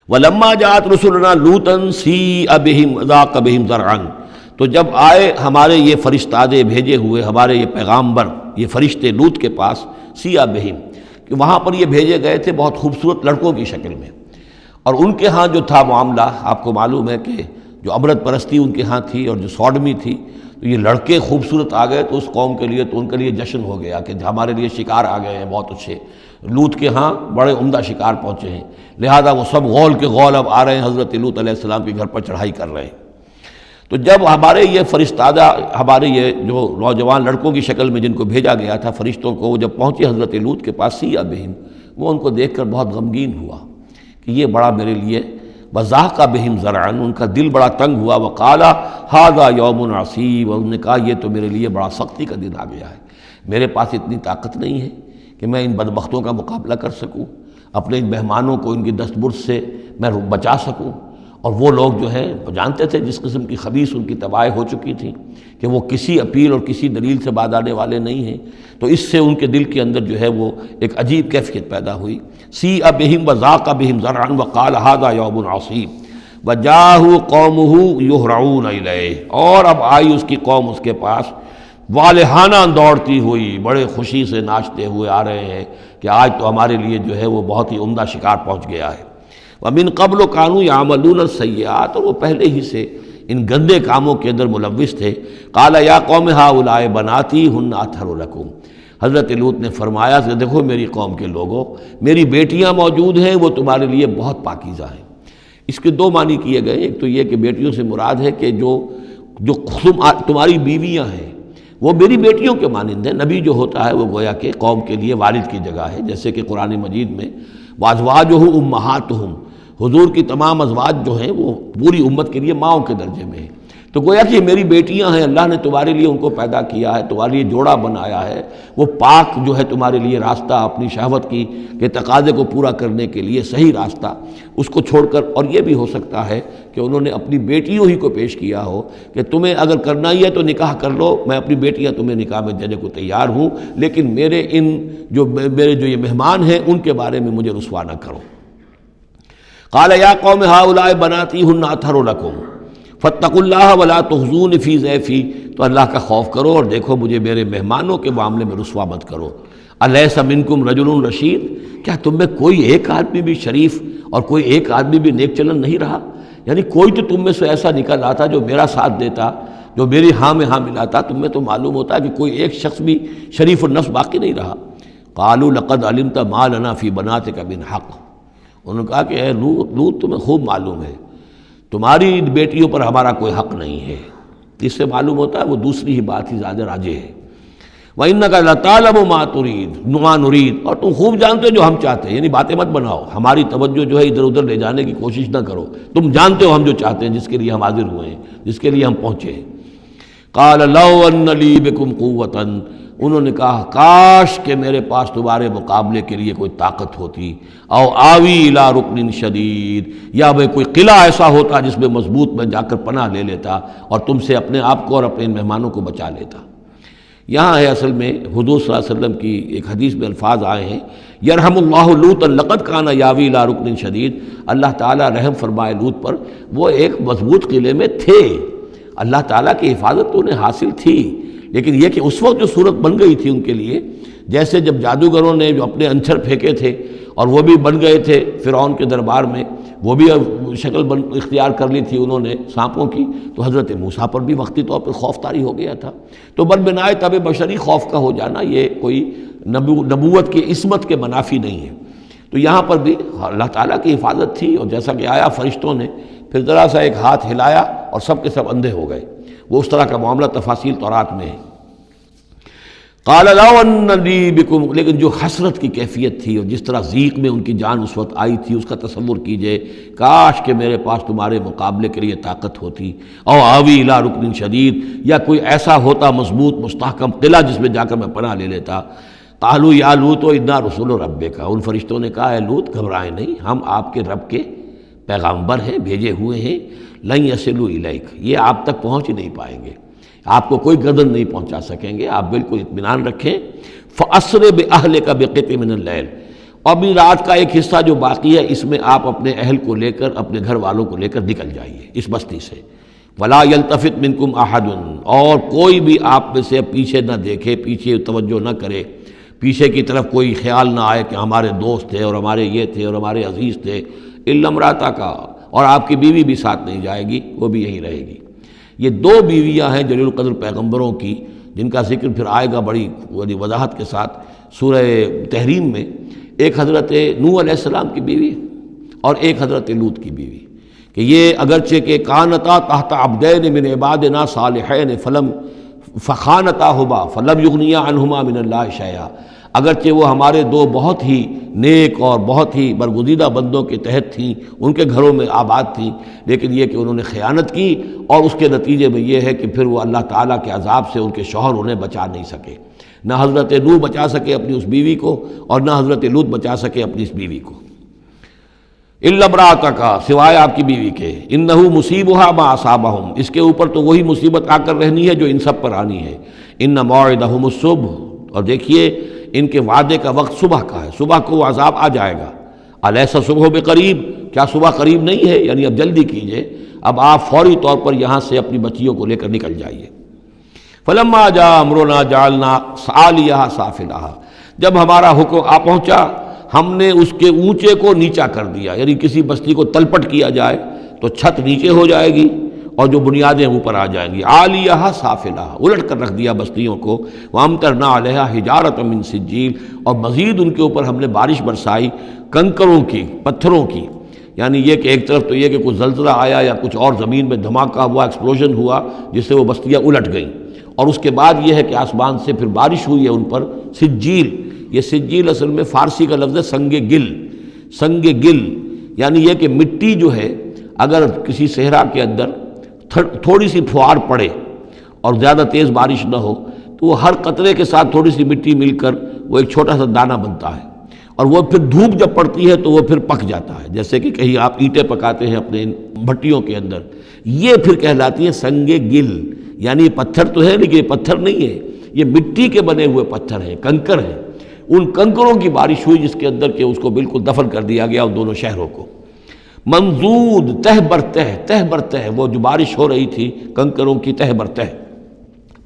وَلَمَّا جَاءَتْ رُسُلُنَا لُوطًا سِیءَ بِهِمْ وَضَاقَ بِهِمْ ذَرْعًا، تو جب آئے ہمارے یہ فرشتادے بھیجے ہوئے، ہمارے یہ پیغامبر، یہ فرشتے لوط کے پاس، سِیءَ بِهِمْ، کہ وہاں پر یہ بھیجے گئے تھے بہت خوبصورت لڑکوں کی شکل میں، اور ان کے ہاں جو تھا معاملہ، آپ کو معلوم ہے کہ جو امرت پرستی ان کے ہاں تھی اور جو سوڈمی تھی، تو یہ لڑکے خوبصورت آ گئے تو اس قوم کے لیے، تو ان کے لیے جشن ہو گیا کہ ہمارے لیے شکار آ گئے ہیں بہت اچھے، لوط کے ہاں بڑے عمدہ شکار پہنچے ہیں، لہذا وہ سب غول کے غول اب آ رہے ہیں حضرت لوط علیہ السلام کے گھر پر چڑھائی کر رہے ہیں۔ تو جب ہمارے یہ فرشتادہ، ہمارے یہ جو نوجوان لڑکوں کی شکل میں جن کو بھیجا گیا تھا فرشتوں کو، وہ جب پہنچے حضرت لوط کے پاس، سِیءَ بِهِمْ، وہ ان کو دیکھ کر بہت غمگین ہوا کہ یہ بڑا میرے لیے، وَضَاقَ بِهِمْ ذَرْعًا، ان کا دل بڑا تنگ ہوا، وَقَالَ هَذَا يَوْمٌ عَصِیبٌ، اور انہوں نے کہا یہ تو میرے لیے بڑا سختی کا دن آ گیا ہے، میرے پاس اتنی طاقت نہیں ہے کہ میں ان بدبختوں کا مقابلہ کر سکوں، اپنے ان مہمانوں کو ان کی دست برس سے میں بچا سکوں، اور وہ لوگ جو ہیں وہ جانتے تھے جس قسم کی خبیث ان کی تباہی ہو چکی تھی کہ وہ کسی اپیل اور کسی دلیل سے باز آنے والے نہیں ہیں، تو اس سے ان کے دل کے اندر جو ہے وہ ایک عجیب کیفیت پیدا ہوئی۔ سِیءَ بِهِمْ وَضَاقَ بِهِمْ ذَرْعًا وَقَالَ هَذَا يَوْمٌ عَصِیبٌ وَجَاءَهُ قَوْمُهُ يُهْرَعُونَ إِلَیْهِ، اور اب آئی اس کی قوم اس کے پاس والہانہ دوڑتی ہوئی، بڑے خوشی سے ناچتے ہوئے آ رہے ہیں کہ آج تو ہمارے لیے جو ہے وہ بہت ہی عمدہ شکار پہنچ گیا ہے۔ وَمِن قَبْلُ كَانُوا يَعْمَلُونَ السَّیِّئَاتِ، اور وہ پہلے ہی سے ان گندے کاموں کے اندر ملوث تھے۔ قَالَ يَا قَوْمِ هَؤُلَاءِ بَنَاتِي هُنَّ أَطْهَرُ لَكُمْ، حضرت لوط نے فرمایا کہ دیکھو میری قوم کے لوگوں، میری بیٹیاں موجود ہیں، وہ تمہارے لیے بہت پاکیزہ ہیں۔ اس کے دو معنی کیے گئے، ایک تو یہ کہ بیٹیوں سے مراد ہے کہ جو تمہاری بیویاں ہیں وہ میری بیٹیوں کے مانند ہیں۔ نبی جو ہوتا ہے وہ گویا کہ قوم کے لیے والد کی جگہ ہے، جیسے کہ قرآن مجید میں وَأَزْوَاجُهُ أُمَّهَاتُهُمْ، حضور کی تمام ازواج جو ہیں وہ پوری امت کے لیے ماؤں کے درجے میں ہیں، تو گویا کہ میری بیٹیاں ہیں، اللہ نے تمہارے لیے ان کو پیدا کیا ہے، تمہارے لیے جوڑا بنایا ہے، وہ پاک جو ہے تمہارے لیے راستہ اپنی شہوت کی کے تقاضے کو پورا کرنے کے لیے صحیح راستہ اس کو چھوڑ کر، اور یہ بھی ہو سکتا ہے کہ انہوں نے اپنی بیٹیوں ہی کو پیش کیا ہو کہ تمہیں اگر کرنا ہی ہے تو نکاح کر لو، میں اپنی بیٹیاں تمہیں نکاح میں دینے کو تیار ہوں، لیکن میرے جو یہ مہمان ہیں ان کے بارے میں مجھے رسوا نہ کرو۔ قال یا قوم هؤلاء بناتی ہن اطہر لکم فاتقوا اللہ ولا تخزون فی ضیفی، تو اللہ کا خوف کرو اور دیکھو مجھے میرے مہمانوں کے معاملے میں رسوا مت کرو۔ الیس منکم رجل رشید، کیا تم میں کوئی ایک آدمی بھی شریف اور کوئی ایک آدمی بھی نیک چلن نہیں رہا؟ یعنی کوئی تو تم میں سے ایسا نکل آتا جو میرا ساتھ دیتا، جو میری ہاں میں ہاں ملاتا، تم میں تو معلوم ہوتا ہے کہ کوئی ایک شخص بھی شریف النفس باقی نہیں رہا۔ قالوا لقد علمت ما لنا فی بناتک من حق، انہوں نے کہا کہ اے لوط تمہیں خوب معلوم ہے تمہاری بیٹیوں پر ہمارا کوئی حق نہیں ہے۔ اس سے معلوم ہوتا ہے وہ دوسری ہی بات ہی زیادہ راجح ہے۔ وَإِنَّكَ لَتَعْلَمُ مَا نُرِيدُ، اور تم خوب جانتے ہو جو ہم چاہتے ہیں، یعنی باتیں مت بناؤ، ہماری توجہ جو ہے ادھر ادھر لے جانے کی کوشش نہ کرو، تم جانتے ہو ہم جو چاہتے ہیں، جس کے لیے ہم حاضر ہوئے ہیں، جس کے لیے ہم پہنچے ہیں۔ قَالَ لَوْ أَنَّ لِي بِكُمْ قُوَّةً، انہوں نے کہا کاش کہ میرے پاس تمہارے مقابلے کے لیے کوئی طاقت ہوتی، او آوی الی رکن شدید، یا میں کوئی قلعہ ایسا ہوتا جس میں مضبوط میں جا کر پناہ لے لیتا اور تم سے اپنے آپ کو اور اپنے مہمانوں کو بچا لیتا۔ یہاں ہے اصل میں حضور صلی اللہ علیہ وسلم کی ایک حدیث میں الفاظ آئے ہیں، یرحم اللہ لوطا لقد کان یاوی الی رکن شدید، اللہ تعالیٰ رحم فرمائے لوط پر، وہ ایک مضبوط قلعے میں تھے، اللہ تعالیٰ کی حفاظت تو انہیں حاصل تھی، لیکن یہ کہ اس وقت جو صورت بن گئی تھی ان کے لیے، جیسے جب جادوگروں نے جو اپنے انچھر پھینکے تھے اور وہ بھی بن گئے تھے فرعون کے دربار میں، وہ بھی شکل اختیار کر لی تھی انہوں نے سانپوں کی، تو حضرت موسیٰ پر بھی وقتی طور پر خوف طاری ہو گیا تھا۔ تو بنائے طب بشری خوف کا ہو جانا یہ کوئی نبوت کی عصمت کے منافی نہیں ہے۔ تو یہاں پر بھی اللہ تعالیٰ کی حفاظت تھی، اور جیسا کہ آیا فرشتوں نے پھر ذرا سا ایک ہاتھ ہلایا اور سب کے سب اندھے ہو گئے، وہ اس طرح کا معاملہ تفاصیل تورات میں ہے۔ قال لو ان لی بکم، لیکن جو حسرت کی کیفیت تھی اور جس طرح ضیق میں ان کی جان اس وقت آئی تھی، اس کا تصور کیجئے، کاش کہ میرے پاس تمہارے مقابلے کے لیے طاقت ہوتی، او آوی الی رکن شدید، یا کوئی ایسا ہوتا مضبوط مستحکم قلعہ جس میں جا کر میں پناہ لے لیتا۔ قالوا یا لوط انا رسول ربک، ان فرشتوں نے کہا اے لوط گھبرائیں نہیں، ہم آپ کے رب کے پیغامبر ہیں، بھیجے ہوئے ہیں، لن یصلوا الیک، یہ آپ تک پہنچ ہی نہیں پائیں گے، آپ کو کوئی گردن نہیں پہنچا سکیں گے، آپ بالکل اطمینان رکھیں۔ فَأَسْرِ بِأَهْلِكَ بِقِطْعٍ مِّنَ اللَّيْلِ، اور بھی رات کا ایک حصہ جو باقی ہے اس میں آپ اپنے اہل کو لے کر اپنے گھر والوں کو لے کر نکل جائیے اس بستی سے۔ ولا یلتفت منکم احد، اور کوئی بھی آپ میں سے پیچھے نہ دیکھے، پیچھے توجہ نہ کرے، پیچھے کی طرف کوئی خیال نہ آئے کہ ہمارے دوست تھے اور ہمارے یہ تھے اور ہمارے عزیز تھے، الا امرأتک، اور آپ کی بیوی بھی ساتھ نہیں جائے گی، وہ بھی یہیں رہے گی۔ یہ دو بیویاں ہیں جلیل القدر پیغمبروں کی، جن کا ذکر پھر آئے گا بڑی وضاحت کے ساتھ سورہ تحریم میں۔ ایک حضرت نوح علیہ السلام کی بیوی اور ایک حضرت لوط کی بیوی، کہ یہ اگرچہ کہ کانتا تحت عبدین من عبادنا صالحین فخانتاہما فلم یغنیا عنہما من اللہ شیئا، اگرچہ وہ ہمارے دو بہت ہی نیک اور بہت ہی برگزیدہ بندوں کے تحت تھیں، ان کے گھروں میں آباد تھیں، لیکن یہ کہ انہوں نے خیانت کی، اور اس کے نتیجے میں یہ ہے کہ پھر وہ اللہ تعالیٰ کے عذاب سے ان کے شوہر انہیں بچا نہیں سکے۔ نہ حضرت نوح بچا سکے اپنی اس بیوی کو، اور نہ حضرت لوط بچا سکے اپنی اس بیوی کو۔ الا امرأتک، سوائے آپ کی بیوی کے، انہ مصیبھا ما اصابہم، اس کے اوپر تو وہی مصیبت آ کر رہنی ہے جو ان سب پر آنی ہے۔ ان موعدہم الصبح، اور دیکھیے ان کے وعدے کا وقت صبح کا ہے، صبح کو وہ عذاب آ جائے گا۔ الیس الصبح بقریب، کیا صبح قریب نہیں ہے؟ یعنی اب جلدی کیجئے، اب آپ فوری طور پر یہاں سے اپنی بچیوں کو لے کر نکل جائیے۔ فلما جاء امرنا جعلنا عالیہا سافلہا، جب ہمارا حکم آ پہنچا ہم نے اس کے اونچے کو نیچا کر دیا، یعنی کسی بستی کو تلپٹ کیا جائے تو چھت نیچے ہو جائے گی اور جو بنیادیں اوپر آ جائیں گی۔ عالیہا سافلہا، الٹ کر رکھ دیا بستیوں کو۔ وامطرنا علیہا حجارۃ من سجیل، اور مزید ان کے اوپر ہم نے بارش برسائی کنکروں کی، پتھروں کی، یعنی یہ کہ ایک طرف تو یہ کہ کچھ زلزلہ آیا یا کچھ اور زمین میں دھماکہ ہوا، ایکسپلوژن ہوا جس سے وہ بستیاں الٹ گئیں، اور اس کے بعد یہ ہے کہ آسمان سے پھر بارش ہوئی ہے ان پر سجیل۔ یہ سجیل اصل میں فارسی کا لفظ ہے سنگ گل، سنگ گل یعنی یہ کہ مٹی جو ہے اگر کسی صحرا کے اندر تھوڑی سی پھوار پڑے اور زیادہ تیز بارش نہ ہو تو وہ ہر قطرے کے ساتھ تھوڑی سی مٹی مل کر وہ ایک چھوٹا سا دانہ بنتا ہے، اور وہ پھر دھوپ جب پڑتی ہے تو وہ پھر پک جاتا ہے، جیسے کہ کہیں آپ اینٹیں پکاتے ہیں اپنے بھٹیوں کے اندر، یہ پھر کہلاتی ہے سنگ گل۔ یعنی یہ پتھر تو ہے لیکن یہ پتھر نہیں ہے، یہ مٹی کے بنے ہوئے پتھر ہیں، کنکر ہیں۔ ان کنکروں کی بارش ہوئی جس کے اندر کہ اس کو بالکل دفن کر دیا گیا ان دونوں شہروں کو۔ منضود، تہ بر تہ، تہ بر تہ، وہ جو بارش ہو رہی تھی کنکروں کی تہ بر تہ۔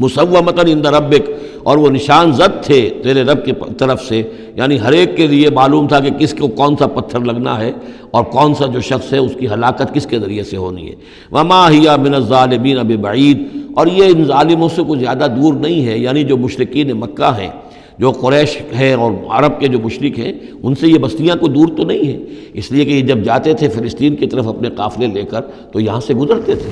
مسومۃ عند ربک، اور وہ نشان زد تھے تیرے رب کی طرف سے، یعنی ہر ایک کے لیے معلوم تھا کہ کس کو کون سا پتھر لگنا ہے اور کون سا جو شخص ہے اس کی ہلاکت کس کے ذریعے سے ہونی ہے۔ وما ہی من الظالمین ببعید، اور یہ ان ظالموں سے کچھ زیادہ دور نہیں ہے، یعنی جو مشرکین مکہ ہیں، جو قریش ہیں اور عرب کے جو مشرک ہیں، ان سے یہ بستیاں کو دور تو نہیں ہیں، اس لیے کہ یہ جب جاتے تھے فلسطین کی طرف اپنے قافلے لے کر تو یہاں سے گزرتے تھے۔